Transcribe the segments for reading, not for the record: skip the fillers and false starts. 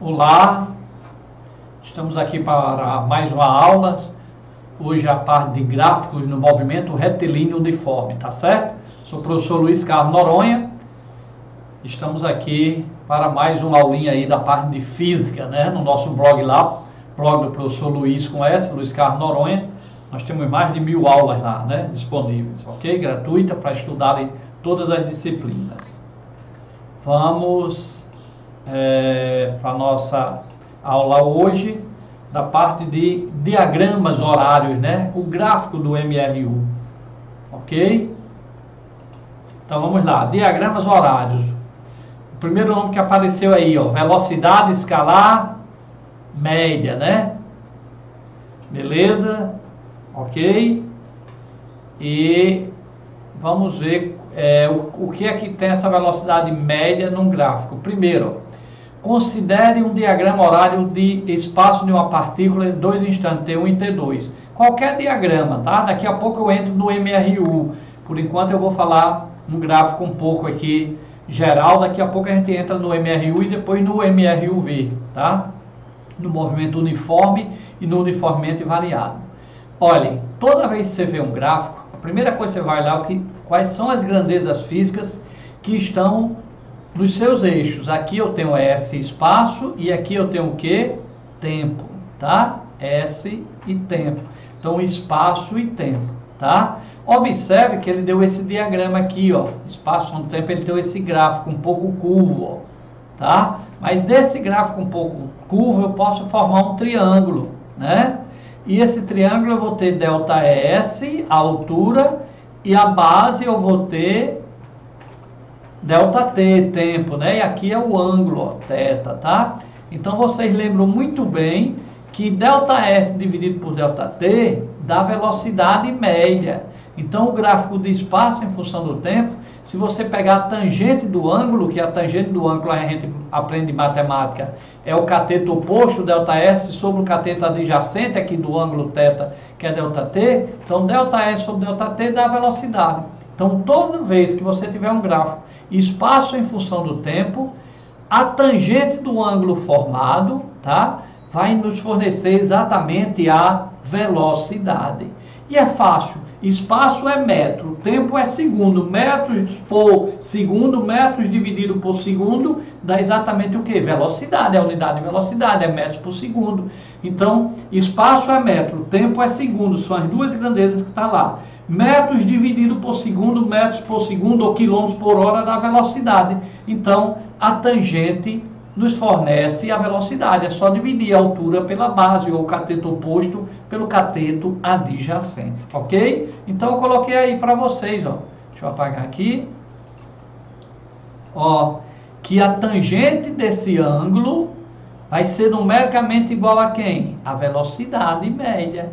Olá, estamos aqui para mais uma aula. Hoje a parte de gráficos no movimento retilíneo uniforme, tá certo? Sou o professor Luiz Carlos Noronha. Estamos aqui para mais uma aulinha aí da parte de física, né? No nosso blog lá, blog do professor Luiz com S, Luiz Carlos Noronha. Nós temos mais de 1000 aulas lá, né? Disponíveis, ok? Gratuita para estudarem todas as disciplinas. Vamos para a nossa aula hoje da parte de diagramas horários, né? O gráfico do MRU, ok? Então vamos lá, diagramas horários. O primeiro nome que apareceu aí, ó, velocidade escalar média, né? Beleza? Ok? E vamos ver o que é que tem essa velocidade média num gráfico. Primeiro, considere um diagrama horário de espaço de uma partícula em 2 instantes, T1 e T2. Qualquer diagrama, tá? Daqui a pouco eu entro no MRU. Por enquanto eu vou falar um gráfico um pouco aqui geral. Daqui a pouco a gente entra no MRU e depois no MRUV, tá? No movimento uniforme e no uniformemente variado. Olhem, toda vez que você vê um gráfico, a primeira coisa que você vai olhar é quais são as grandezas físicas que estão nos seus eixos. Aqui eu tenho S espaço e aqui eu tenho o que? Tempo, tá? S e tempo. Então espaço e tempo, tá? Observe que ele deu esse diagrama aqui, ó. Espaço no tempo, ele deu esse gráfico um pouco curvo, ó, tá? Mas desse gráfico um pouco curvo eu posso formar um triângulo, né? E esse triângulo eu vou ter ΔS, a altura, e a base eu vou ter ΔT, tempo, né? E aqui é o ângulo, ó, θ, tá? Então vocês lembram muito bem que ΔS dividido por ΔT dá velocidade média. Então o gráfico de espaço em função do tempo, se você pegar a tangente do ângulo, que a tangente do ângulo a gente aprende em matemática, é o cateto oposto, ΔS, sobre o cateto adjacente aqui do ângulo θ, que é ΔT. Então ΔS sobre ΔT dá velocidade. Então toda vez que você tiver um gráfico espaço em função do tempo, a tangente do ângulo formado, tá? Vai nos fornecer exatamente a velocidade. E é fácil. Espaço é metro, tempo é segundo, metros por segundo, metros dividido por segundo, dá exatamente o que? Velocidade, é a unidade de velocidade, é metros por segundo. Então, espaço é metro, tempo é segundo, são as duas grandezas que estão lá. Metros dividido por segundo, metros por segundo ou quilômetros por hora dá velocidade. Então, a tangente nos fornece a velocidade. É só dividir a altura pela base ou o cateto oposto pelo cateto adjacente, ok? Então eu coloquei aí para vocês, ó. Deixa eu apagar aqui. Ó, que a tangente desse ângulo vai ser numericamente igual a quem? A velocidade média.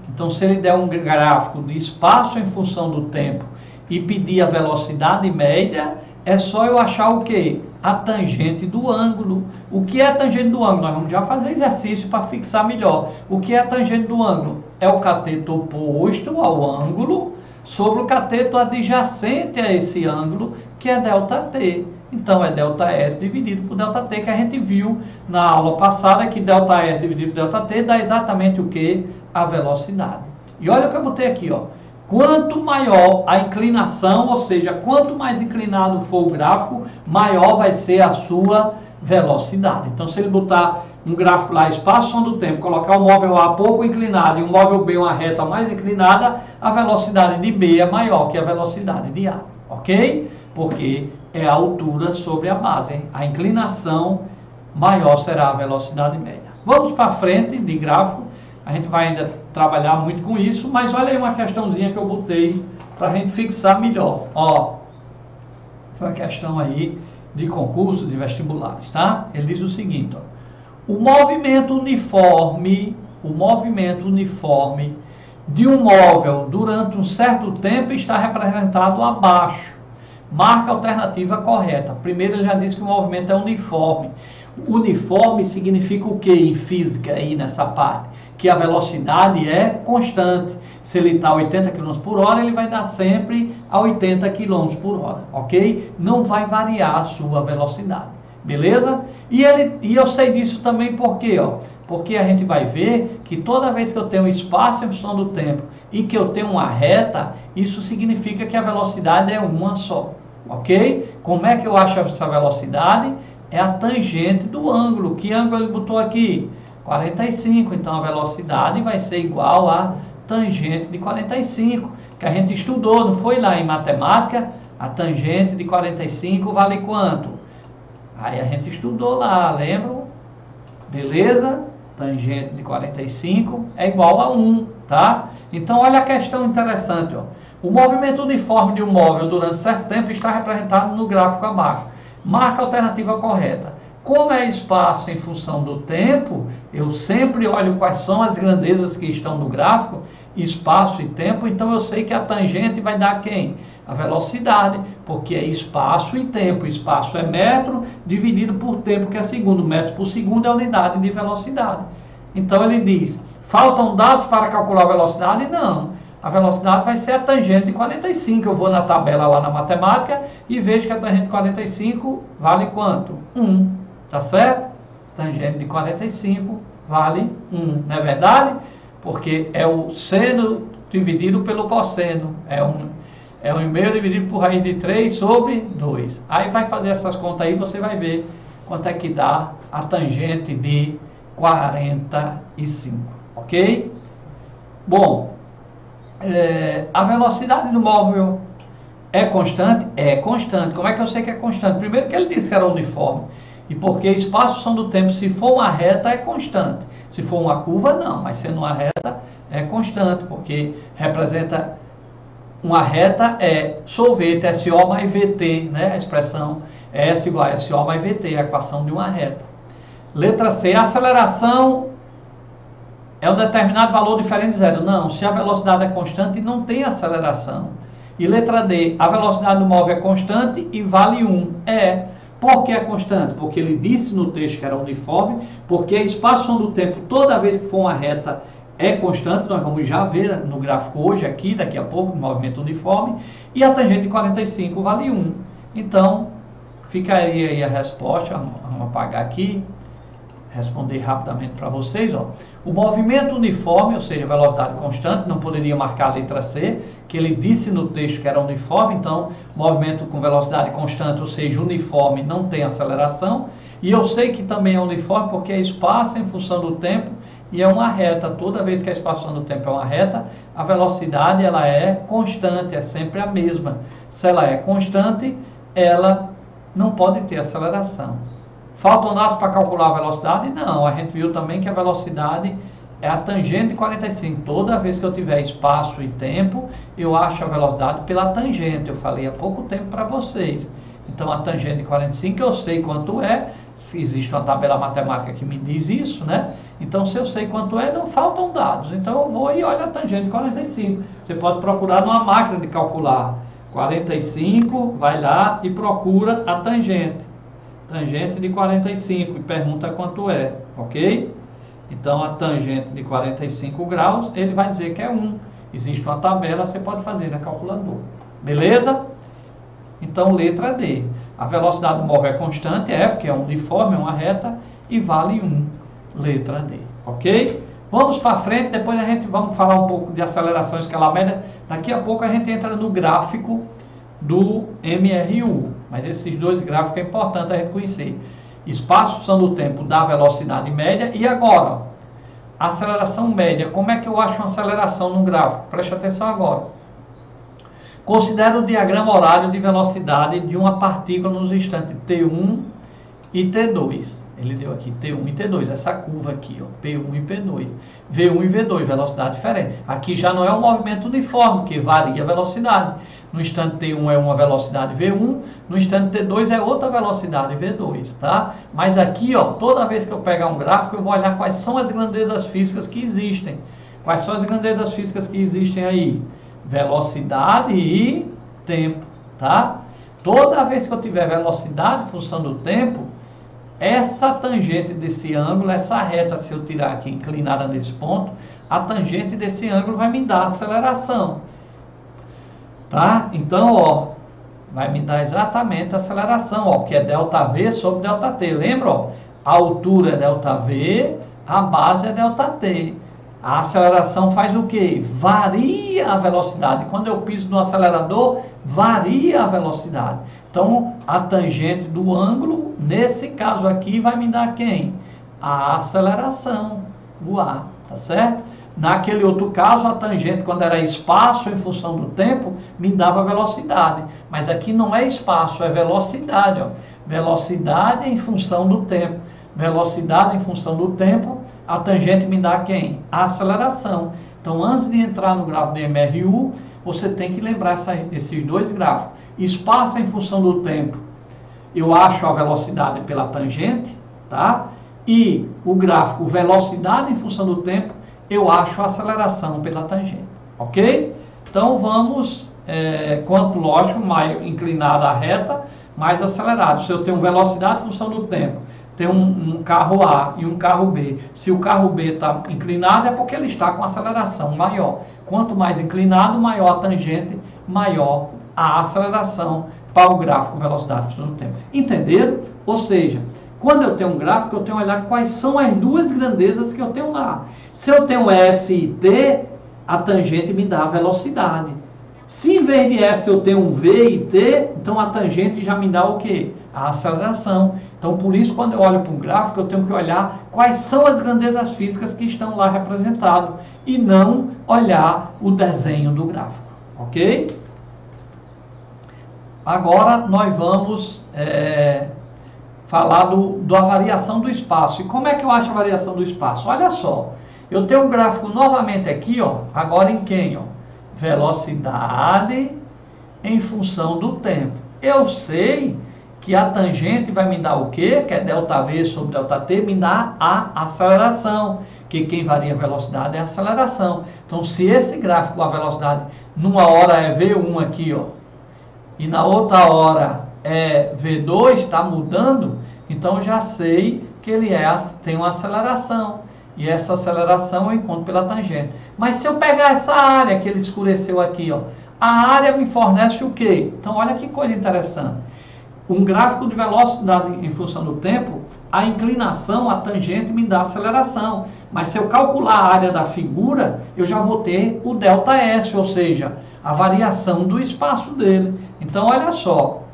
Então se ele der um gráfico de espaço em função do tempo e pedir a velocidade média, é só eu achar o quê? A tangente do ângulo. O que é a tangente do ângulo? Nós vamos já fazer exercício para fixar melhor. O que é a tangente do ângulo? É o cateto oposto ao ângulo sobre o cateto adjacente a esse ângulo, que é ΔT. Então é ΔS dividido por ΔT, que a gente viu na aula passada, que ΔS dividido por ΔT dá exatamente o que? A velocidade. E olha o que eu botei aqui, ó. Quanto maior a inclinação, ou seja, quanto mais inclinado for o gráfico, maior vai ser a sua velocidade. Então, se ele botar um gráfico lá, espaço do tempo, colocar o móvel A pouco inclinado e o móvel B uma reta mais inclinada, a velocidade de B é maior que a velocidade de A, ok? Porque é a altura sobre a base, hein? A inclinação maior será a velocidade média. Vamos para frente de gráfico. A gente vai ainda trabalhar muito com isso, mas olha aí uma questãozinha que eu botei para a gente fixar melhor. Ó, foi uma questão aí de concurso de vestibulares, tá? Ele diz o seguinte, ó, o movimento uniforme de um móvel durante um certo tempo está representado abaixo. Marca a alternativa correta. Primeiro ele já disse que o movimento é uniforme. Uniforme significa o que em física aí nessa parte? Que a velocidade é constante. Se ele está a 80 km por hora, ele vai dar sempre a 80 km por hora, ok? Não vai variar a sua velocidade. Beleza? E eu sei disso também porque, ó, porque a gente vai ver que toda vez que eu tenho espaço em função do tempo e que eu tenho uma reta, isso significa que a velocidade é uma só, ok? Como é que eu acho essa velocidade? É a tangente do ângulo. Que ângulo ele botou aqui? 45. Então a velocidade vai ser igual a tangente de 45, que a gente estudou, não foi lá em matemática? A tangente de 45 vale quanto? Aí a gente estudou lá, lembram? Beleza? Tangente de 45 é igual a 1, tá? Então olha a questão interessante, ó. O movimento uniforme de um móvel durante certo tempo está representado no gráfico abaixo. Marca a alternativa correta. Como é espaço em função do tempo, eu sempre olho quais são as grandezas que estão no gráfico, espaço e tempo, então eu sei que a tangente vai dar quem? A velocidade, porque é espaço e tempo. Espaço é metro dividido por tempo, que é segundo. Metros por segundo é a unidade de velocidade. Então ele diz, faltam dados para calcular a velocidade? Não. A velocidade vai ser a tangente de 45. Eu vou na tabela lá na matemática e vejo que a tangente de 45 vale quanto? 1. Tá certo? Tangente de 45 vale 1. Não é verdade? Porque é o seno dividido pelo cosseno. É 1,5 dividido por raiz de 3 sobre 2. Aí vai fazer essas contas aí, você vai ver quanto é que dá a tangente de 45. Ok? Bom, a velocidade do móvel é constante? É constante. Como é que eu sei que é constante? Primeiro que ele disse que era uniforme. E porque espaço são do tempo, se for uma reta, é constante. Se for uma curva, não. Mas sendo uma reta, é constante. Porque representa... Uma reta é sorvete, SO mais VT, né? A expressão é S igual a SO mais VT, a equação de uma reta. Letra C, a aceleração é um determinado valor diferente de zero. Não, se a velocidade é constante, não tem aceleração. E letra D, a velocidade do móvel é constante e vale 1. Por que é constante? Porque ele disse no texto que era uniforme, porque a espaço do tempo, toda vez que for uma reta, é constante, nós vamos já ver no gráfico hoje, aqui, daqui a pouco, no movimento uniforme, e a tangente de 45 vale 1. Então, ficaria aí a resposta, vamos apagar aqui, responder rapidamente para vocês, ó. O movimento uniforme, ou seja, velocidade constante, não poderia marcar a letra C, que ele disse no texto que era uniforme, então, movimento com velocidade constante, ou seja, uniforme, não tem aceleração, e eu sei que também é uniforme porque é espaço em função do tempo, e é uma reta. Toda vez que a espaçação do tempo é uma reta, a velocidade ela é constante, é sempre a mesma. Se ela é constante, ela não pode ter aceleração. Faltam dados para calcular a velocidade? Não, a gente viu também que a velocidade é a tangente de 45. Toda vez que eu tiver espaço e tempo, eu acho a velocidade pela tangente. Eu falei há pouco tempo para vocês. Então a tangente de 45 eu sei quanto é, se existe uma tabela matemática que me diz isso, né? Então se eu sei quanto é, não faltam dados. Então eu vou e olho a tangente de 45. Você pode procurar numa máquina de calcular. 45, vai lá e procura a tangente. Tangente de 45 e pergunta quanto é, ok? Então a tangente de 45 graus, ele vai dizer que é 1. Existe uma tabela, você pode fazer na calculadora. Beleza? Então letra D. A velocidade do móvel é constante, porque é uniforme, é uma reta e vale 1. Letra D. Ok? Vamos para frente, depois a gente vamos falar um pouco de aceleração escalar média. Daqui a pouco a gente entra no gráfico do MRU. Mas esses dois gráficos é importante a gente conhecer. Espaço são do tempo da velocidade média. E agora, aceleração média. Como é que eu acho uma aceleração no gráfico? Preste atenção agora. Considera o diagrama horário de velocidade de uma partícula nos instantes T1 e T2. Ele deu aqui T1 e T2, essa curva aqui, ó, P1 e P2. V1 e V2, velocidade diferente. Aqui já não é um movimento uniforme, que varia a velocidade. No instante T1 é uma velocidade V1, no instante T2 é outra velocidade V2, tá? Mas aqui, ó, toda vez que eu pegar um gráfico, eu vou olhar quais são as grandezas físicas que existem. Quais são as grandezas físicas que existem aí? Velocidade e tempo, tá? Toda vez que eu tiver velocidade, função do tempo, essa tangente desse ângulo, essa reta, se eu tirar aqui inclinada nesse ponto, a tangente desse ângulo vai me dar aceleração. Tá? Então, ó, vai me dar exatamente a aceleração, ó, que é ΔV sobre ΔT. Lembra? Ó? A altura é ΔV, a base é ΔT. A aceleração faz o quê? Varia a velocidade. Quando eu piso no acelerador, varia a velocidade. Então, a tangente do ângulo, nesse caso aqui, vai me dar quem? A aceleração do ar, tá certo? Naquele outro caso, a tangente, quando era espaço em função do tempo, me dava velocidade. Mas aqui não é espaço, é velocidade. Ó. Velocidade em função do tempo. Velocidade em função do tempo, a tangente me dá quem? A aceleração. Então, antes de entrar no gráfico de MRU, você tem que lembrar esses dois gráficos. Espaço em função do tempo, eu acho a velocidade pela tangente, tá? E o gráfico velocidade em função do tempo, eu acho a aceleração pela tangente, ok? Então vamos, quanto lógico, mais inclinado à reta, mais acelerado. Se eu tenho velocidade em função do tempo, tem um carro A e um carro B. Se o carro B está inclinado, é porque ele está com aceleração maior. Quanto mais inclinado, maior a tangente, maior a aceleração para o gráfico velocidade em função do tempo. Entenderam? Ou seja, quando eu tenho um gráfico, eu tenho que olhar quais são as duas grandezas que eu tenho lá. Se eu tenho S e T, a tangente me dá a velocidade. Se em vez de S eu tenho um V e T, então a tangente já me dá o quê? A aceleração. Então, por isso, quando eu olho para um gráfico, eu tenho que olhar quais são as grandezas físicas que estão lá representadas e não olhar o desenho do gráfico, ok? Agora, nós vamos falar da variação do espaço. E como é que eu acho a variação do espaço? Olha só, eu tenho um gráfico novamente aqui, ó, agora em quem? Ó? Velocidade em função do tempo. Eu sei que a tangente vai me dar o quê? Que é ΔV sobre ΔT, me dá a aceleração, que quem varia a velocidade é a aceleração. Então, se esse gráfico, a velocidade, numa hora é V1 aqui, ó, e na outra hora é V2, está mudando, então já sei que ele tem uma aceleração. E essa aceleração eu encontro pela tangente. Mas se eu pegar essa área que ele escureceu aqui, ó, a área me fornece o quê? Então, olha que coisa interessante. Um gráfico de velocidade em função do tempo, a inclinação, a tangente me dá aceleração. Mas se eu calcular a área da figura, eu já vou ter o ΔS, ou seja, a variação do espaço dele. Então, olha só,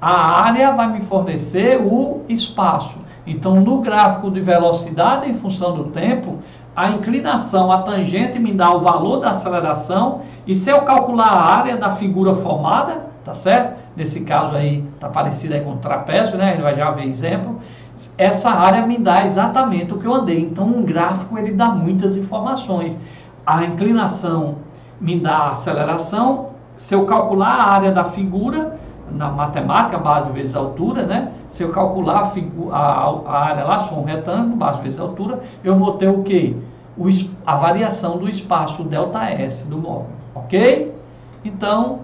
a área vai me fornecer o espaço. Então, no gráfico de velocidade em função do tempo, a inclinação, a tangente me dá o valor da aceleração. E se eu calcular a área da figura formada, tá certo? Nesse caso aí, tá parecido aí com o trapézio, né? A gente vai já ver exemplo. Essa área me dá exatamente o que eu andei. Então, um gráfico, ele dá muitas informações. A inclinação me dá a aceleração. Se eu calcular a área da figura, na matemática, base vezes altura, né? Se eu calcular a área lá, sou um retângulo, base vezes altura, eu vou ter o quê? A variação do espaço ΔS do móvel, ok? Então,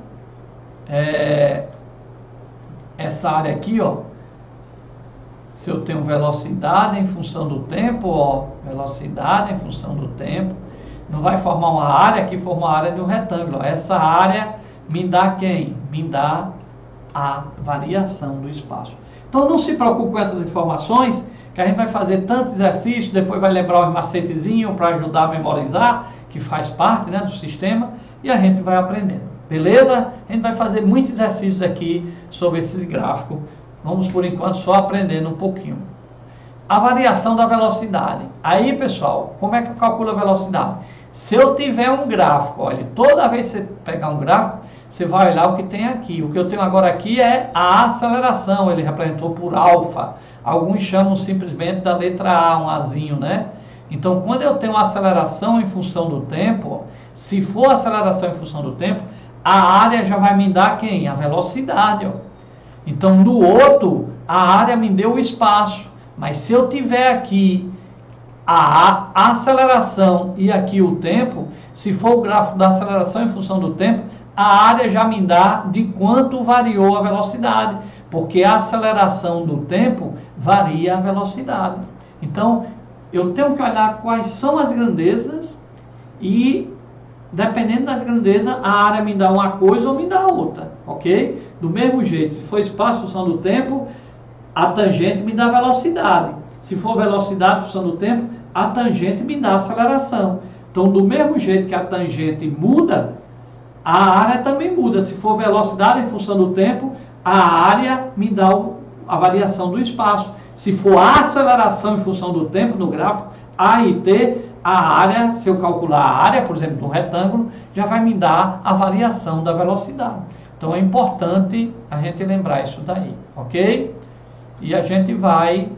essa área aqui, ó, se eu tenho velocidade em função do tempo, ó, velocidade em função do tempo, não vai formar uma área que forma uma área de um retângulo. Ó. Essa área me dá quem? Me dá a variação do espaço. Então não se preocupe com essas informações, que a gente vai fazer tanto exercício, depois vai lembrar os macetezinhos para ajudar a memorizar, que faz parte, né, do sistema, e a gente vai aprendendo. Beleza? A gente vai fazer muitos exercícios aqui sobre esses gráficos. Vamos, por enquanto, só aprendendo um pouquinho. A variação da velocidade. Aí, pessoal, como é que eu calculo a velocidade? Se eu tiver um gráfico, olha, toda vez que você pegar um gráfico, você vai olhar o que tem aqui. O que eu tenho agora aqui é a aceleração. Ele representou por alfa. Alguns chamam simplesmente da letra A, um Azinho, né? Então, quando eu tenho aceleração em função do tempo, se for aceleração em função do tempo, a área já vai me dar quem? A velocidade, ó. Então, no outro, a área me deu o espaço. Mas se eu tiver aqui a aceleração e aqui o tempo, se for o gráfico da aceleração em função do tempo, a área já me dá de quanto variou a velocidade. Porque a aceleração do tempo varia a velocidade. Então, eu tenho que olhar quais são as grandezas e dependendo das grandezas, a área me dá uma coisa ou me dá outra, ok? Do mesmo jeito, se for espaço, função do tempo, a tangente me dá velocidade. Se for velocidade, função do tempo, a tangente me dá aceleração. Então, do mesmo jeito que a tangente muda, a área também muda. Se for velocidade em função do tempo, a área me dá a variação do espaço. Se for aceleração em função do tempo, no gráfico A e T, a área, se eu calcular a área, por exemplo, de um retângulo, já vai me dar a variação da velocidade. Então, é importante a gente lembrar isso daí, ok? E a gente vai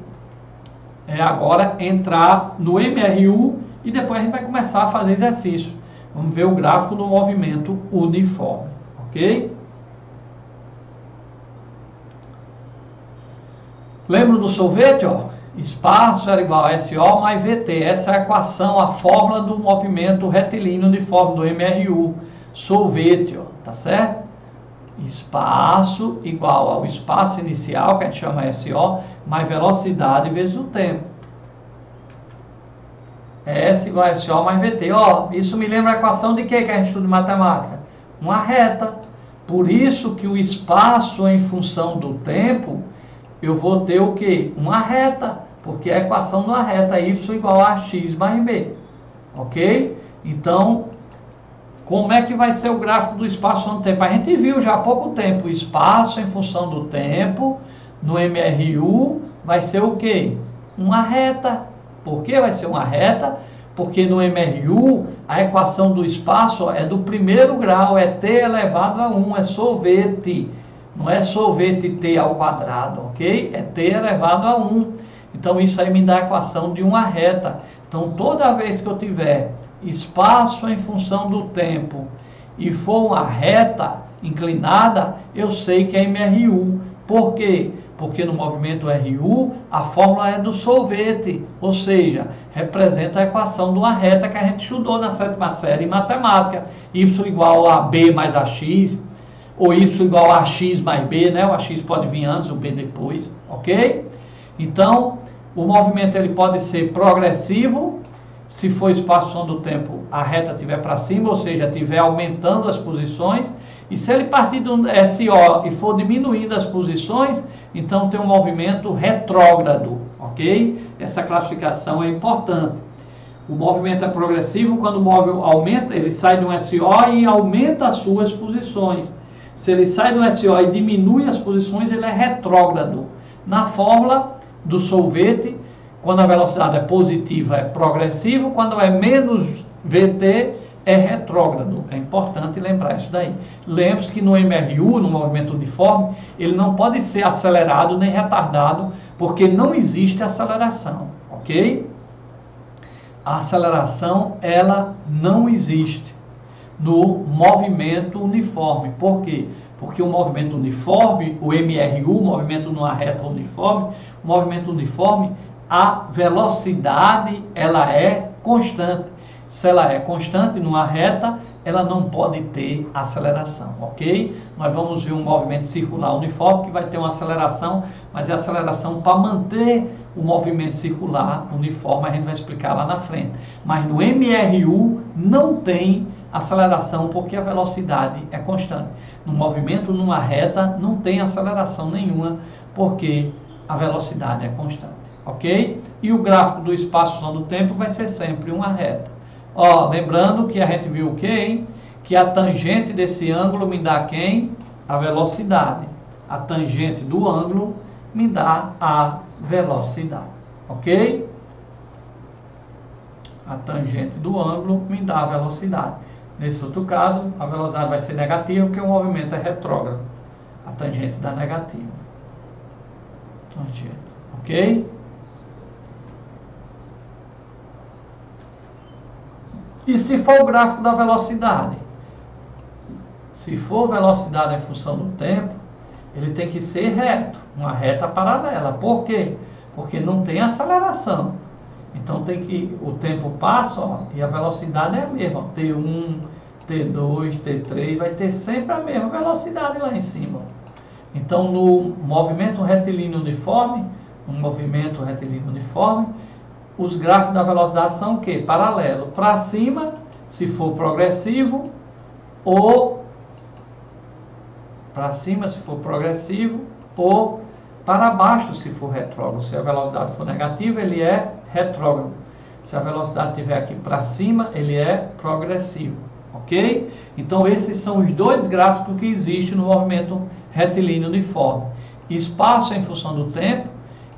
agora entrar no MRU e depois a gente vai começar a fazer exercício. Vamos ver o gráfico do movimento uniforme, ok? Lembra do sorvete, ó? Espaço era igual a SO mais VT. Essa é a equação, a fórmula do movimento retilíneo uniforme do MRU. Sorvete, ó, tá certo? Espaço igual ao espaço inicial, que a gente chama SO, mais velocidade vezes o tempo. S igual a SO mais VT. Ó, isso me lembra a equação de quê que a gente estuda em matemática? Uma reta. Por isso que o espaço em função do tempo, eu vou ter o quê? Uma reta, porque é a equação de uma reta, y igual a x mais b. Ok? Então, como é que vai ser o gráfico do espaço no tempo? A gente viu já há pouco tempo, o espaço em função do tempo, no MRU, vai ser o quê? Uma reta. Por que vai ser uma reta? Porque no MRU, a equação do espaço é do primeiro grau, é t elevado a 1, é sorvete. Não é sorvete t ao quadrado, ok? É t elevado a 1. Então, isso aí me dá a equação de uma reta. Então, toda vez que eu tiver espaço em função do tempo e for uma reta inclinada, eu sei que é MRU. Por quê? Porque no movimento RU, a fórmula é do sorvete, ou seja, representa a equação de uma reta que a gente estudou na 7ª série em matemática. Y igual a B mais AX, ou y igual a x mais b, né? O ax pode vir antes, o b depois, ok? Então, o movimento ele pode ser progressivo, se for espaço do tempo, a reta estiver para cima, ou seja, estiver aumentando as posições, e se ele partir do SO e for diminuindo as posições, então tem um movimento retrógrado, ok? Essa classificação é importante. O movimento é progressivo quando o móvel aumenta, ele sai de um SO e aumenta as suas posições. Se ele sai do SO e diminui as posições, ele é retrógrado. Na fórmula do sorvete, quando a velocidade é positiva, é progressivo. Quando é menos VT, é retrógrado. É importante lembrar isso daí. Lembre-se que no MRU, no movimento uniforme, ele não pode ser acelerado nem retardado, porque não existe aceleração, ok? A aceleração, ela não existe no movimento uniforme. Por quê? Porque o movimento uniforme, o MRU, o movimento numa reta uniforme, o movimento uniforme, a velocidade, ela é constante. Se ela é constante numa reta, ela não pode ter aceleração, ok? Nós vamos ver um movimento circular uniforme que vai ter uma aceleração, mas é aceleração para manter o movimento circular uniforme, a gente vai explicar lá na frente. Mas no MRU não tem aceleração porque a velocidade é constante. No movimento numa reta não tem aceleração nenhuma porque a velocidade é constante, ok? E o gráfico do espaço do tempo vai ser sempre uma reta. Ó, lembrando que a gente viu o quê, hein? Que a tangente desse ângulo me dá quem? A velocidade. A tangente do ângulo me dá a velocidade, ok? A tangente do ângulo me dá a velocidade. Nesse outro caso, a velocidade vai ser negativa porque o movimento é retrógrado. A tangente dá negativa. Tangente, ok? E se for o gráfico da velocidade? Se for velocidade em função do tempo, ele tem que ser reto, uma reta paralela. Por quê? Porque não tem aceleração. Então tem que, o tempo passa, ó, e a velocidade é a mesma. T1, T2, T3, vai ter sempre a mesma velocidade lá em cima. Então no movimento retilíneo uniforme, os gráficos da velocidade são o quê? Paralelo. Para cima se for progressivo, ou para cima se for progressivo, ou para baixo se for retrógrado. Se a velocidade for negativa, ele é retrógrado. Se a velocidade estiver aqui para cima, ele é progressivo. Ok? Então esses são os dois gráficos que existem no movimento retilíneo uniforme. Espaço em função do tempo,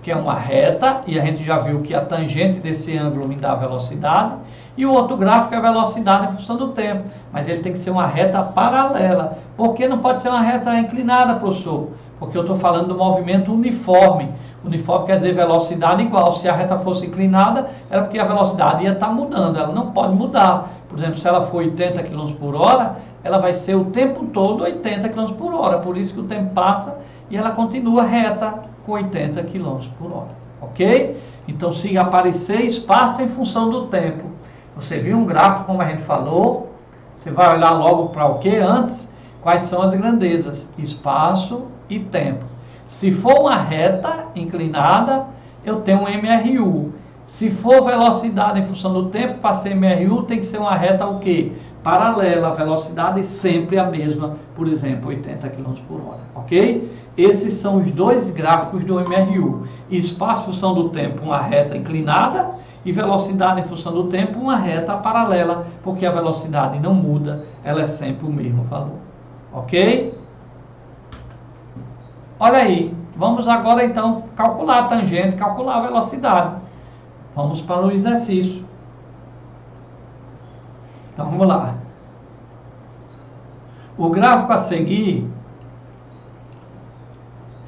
que é uma reta, e a gente já viu que a tangente desse ângulo me dá a velocidade, e o outro gráfico é a velocidade em função do tempo, mas ele tem que ser uma reta paralela. Por que não pode ser uma reta inclinada, professor? Porque eu estou falando do movimento uniforme. Uniforme quer dizer velocidade igual. Se a reta fosse inclinada, era porque a velocidade ia estar mudando, ela não pode mudar. Por exemplo, se ela for 80 km por hora, ela vai ser o tempo todo 80 km por hora. Por isso que o tempo passa e ela continua reta com 80 km por hora. Ok? Então, se aparecer espaço em função do tempo, você viu um gráfico, como a gente falou, você vai olhar logo para o que antes? Quais são as grandezas? Espaço e tempo. Se for uma reta inclinada, eu tenho um MRU. Se for velocidade em função do tempo, para ser MRU, tem que ser uma reta o quê? Paralela, a velocidade sempre a mesma, por exemplo, 80 km por hora, ok? Esses são os dois gráficos do MRU. Espaço em função do tempo, uma reta inclinada, e velocidade em função do tempo, uma reta paralela, porque a velocidade não muda, ela é sempre o mesmo valor, ok? Olha aí, vamos agora então calcular a tangente, calcular a velocidade. Vamos para o exercício. Então vamos lá. O gráfico a seguir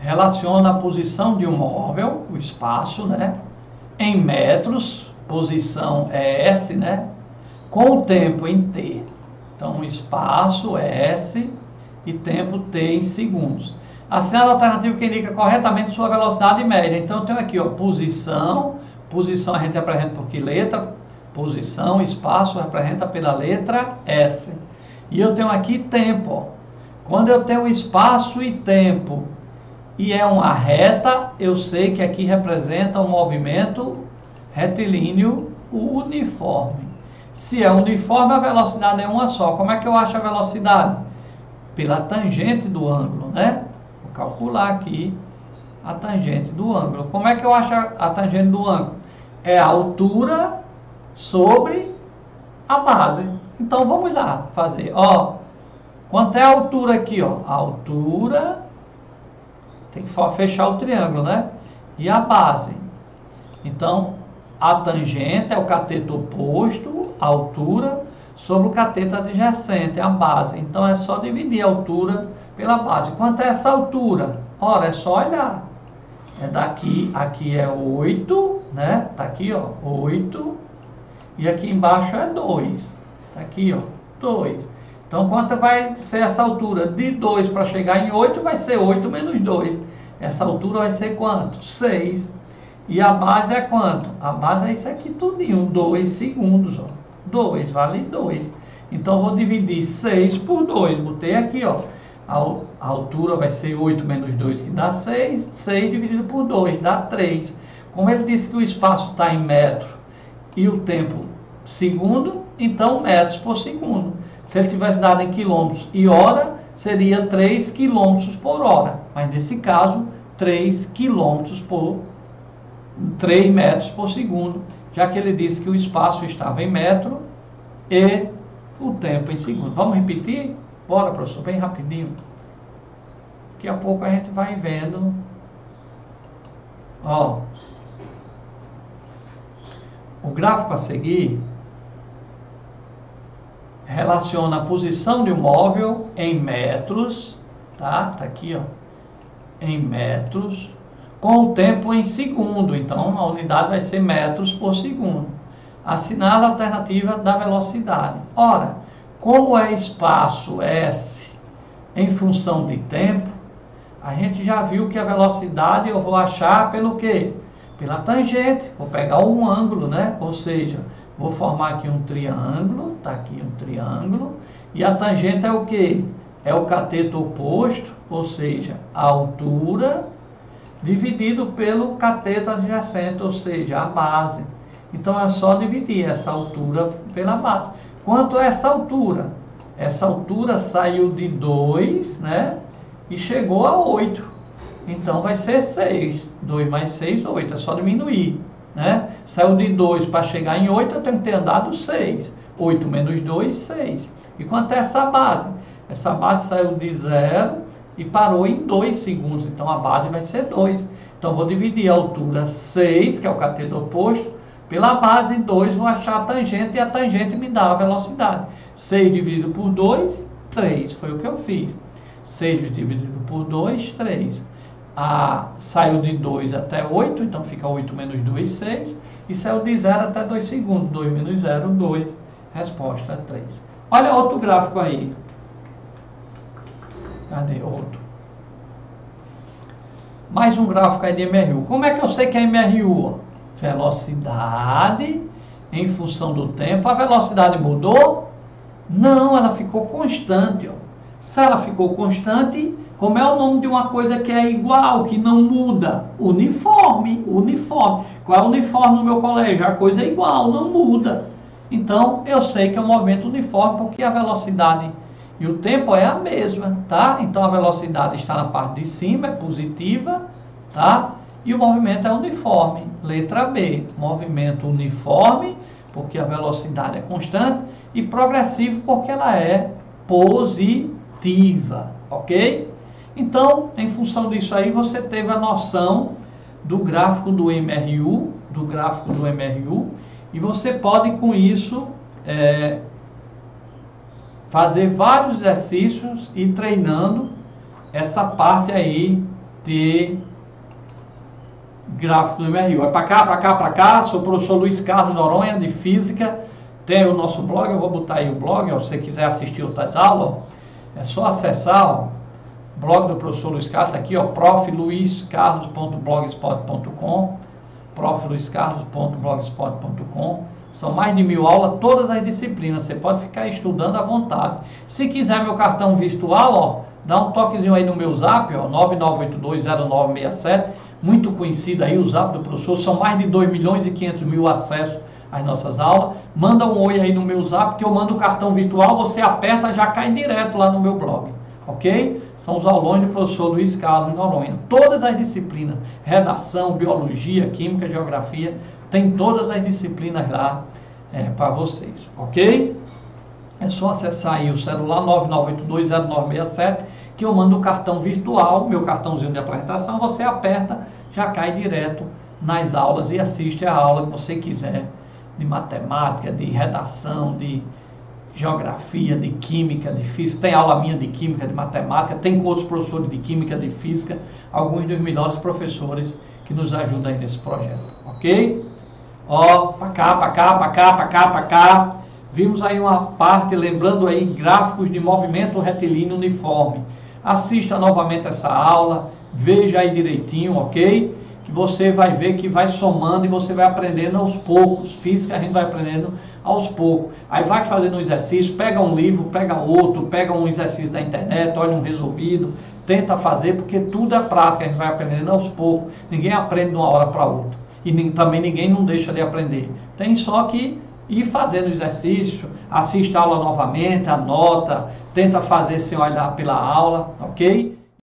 relaciona a posição de um móvel, o espaço, né, em metros, posição é S, né, com o tempo em T. Então, espaço é S e tempo T em segundos. Assinale a alternativa que indica corretamente sua velocidade média. Então, eu tenho aqui, ó, posição a gente representa por que letra? Posição, espaço representa pela letra S. E eu tenho aqui tempo, ó. Quando eu tenho espaço e tempo e é uma reta, eu sei que aqui representa um movimento retilíneo uniforme. Se é uniforme, a velocidade é uma só. Como é que eu acho a velocidade? Pela tangente do ângulo, né? Vou calcular aqui a tangente do ângulo. Como é que eu acho a tangente do ângulo? É a altura sobre a base. Então vamos lá fazer. Ó, quanto é a altura aqui? Ó? A altura, tem que fechar o triângulo, né? E a base. Então, a tangente é o cateto oposto, a altura, sobre o cateto adjacente, a base. Então é só dividir a altura pela base. Quanto é essa altura? Ora, é só olhar. É daqui, aqui é 8, né? Tá aqui, ó, 8. E aqui embaixo é 2. Tá aqui, ó, 2. Então, quanto vai ser essa altura? De 2 para chegar em 8, vai ser 8 menos 2. Essa altura vai ser quanto? 6. E a base é quanto? A base é isso aqui tudinho, 2 segundos, ó. 2, vale 2. Então, eu vou dividir 6 por 2. Botei aqui, ó. A altura vai ser 8 menos 2, que dá 6. 6 dividido por 2, dá 3. Como ele disse que o espaço está em metro e o tempo segundo, então metros por segundo. Se ele tivesse dado em quilômetros e hora, seria 3 quilômetros por hora. Mas nesse caso, 3 metros por segundo, já que ele disse que o espaço estava em metro e o tempo em segundo. Vamos repetir? Bora, professor, bem rapidinho. Daqui a pouco a gente vai vendo. Ó, o gráfico a seguir relaciona a posição de um móvel em metros, tá? Tá aqui, ó, em metros, com o tempo em segundo. Então, a unidade vai ser metros por segundo. Assinale a alternativa da velocidade. Ora, como é espaço S em função de tempo, a gente já viu que a velocidade eu vou achar pelo quê? Pela tangente. Vou pegar um ângulo, né? Ou seja, vou formar aqui um triângulo, tá aqui um triângulo, e a tangente é o quê? É o cateto oposto, ou seja, a altura dividido pelo cateto adjacente, ou seja, a base. Então é só dividir essa altura pela base. Quanto é essa altura? Essa altura saiu de 2, né? E chegou a 8. Então vai ser 6. 2 mais 6, 8. É só diminuir, né? Saiu de 2 para chegar em 8, eu tenho que ter andado 6. 8 menos 2, 6. E quanto é essa base? Essa base saiu de 0 e parou em 2 segundos. Então a base vai ser 2. Então eu vou dividir a altura 6, que é o cateto oposto, pela base 2, vou achar a tangente e a tangente me dá a velocidade. 6 dividido por 2, 3. Foi o que eu fiz. 6 dividido por 2, 3. Saiu de 2 até 8, então fica 8 menos 2, 6. E saiu de 0 até 2 segundos. 2 menos 0, 2. Resposta é 3. Olha outro gráfico aí. Cadê outro? Mais um gráfico aí de MRU. Como é que eu sei que é MRU? Velocidade em função do tempo. A velocidade mudou? Não, ela ficou constante. Ó. Se ela ficou constante, como é o nome de uma coisa que é igual, que não muda? Uniforme. Uniforme. Qual é o uniforme no meu colégio? A coisa é igual, não muda. Então, eu sei que é um movimento uniforme porque a velocidade e o tempo é a mesma, tá? Então, a velocidade está na parte de cima, é positiva, tá? E o movimento é uniforme. Letra B, movimento uniforme, porque a velocidade é constante, e progressivo, porque ela é positiva, ok? Então, em função disso aí, você teve a noção do gráfico do MRU, e você pode, com isso, fazer vários exercícios e treinando essa parte aí de gráfico do MRU. É para cá, para cá, para cá. Sou o professor Luiz Carlos Noronha, de Física. Tem o nosso blog, eu vou botar aí o blog, ó, se você quiser assistir outras aulas, ó, é só acessar, ó, o blog do professor Luiz Carlos, tá aqui, ó, profluiscarlos.blogspot.com, profluiscarlos.blogspot.com. São mais de 1000 aulas, todas as disciplinas. Você pode ficar estudando à vontade. Se quiser meu cartão virtual, ó, dá um toquezinho aí no meu zap, ó, 99820967. Muito conhecido aí o zap do professor. São mais de 2.500.000 acessos às nossas aulas. Manda um oi aí no meu zap que eu mando o cartão virtual. Você aperta, já cai direto lá no meu blog. Ok? São os aulões do professor Luiz Carlos Noronha. Todas as disciplinas, redação, biologia, química, geografia, tem todas as disciplinas lá para vocês, ok? É só acessar aí o celular 99820967, que eu mando o cartão virtual, meu cartãozinho de apresentação, você aperta, já cai direto nas aulas e assiste a aula que você quiser, de matemática, de redação, de geografia, de química, de física. Tem aula minha de química, de matemática, tem com outros professores de química, de física, alguns dos melhores professores que nos ajudam aí nesse projeto, ok? Ó, para cá, para cá, para cá, para cá, para cá. Vimos aí uma parte, lembrando aí, gráficos de movimento retilíneo uniforme. Assista novamente essa aula, veja aí direitinho, ok? Que você vai ver que vai somando e você vai aprendendo aos poucos. Física a gente vai aprendendo aos poucos. Aí vai fazendo um exercício, pega um livro, pega outro, pega um exercício da internet, olha um resolvido, tenta fazer, porque tudo é prática, a gente vai aprendendo aos poucos. Ninguém aprende de uma hora para outra. E também ninguém não deixa de aprender. Tem só que ir fazendo exercício, assista a aula novamente, anota, tenta fazer sem olhar pela aula, ok?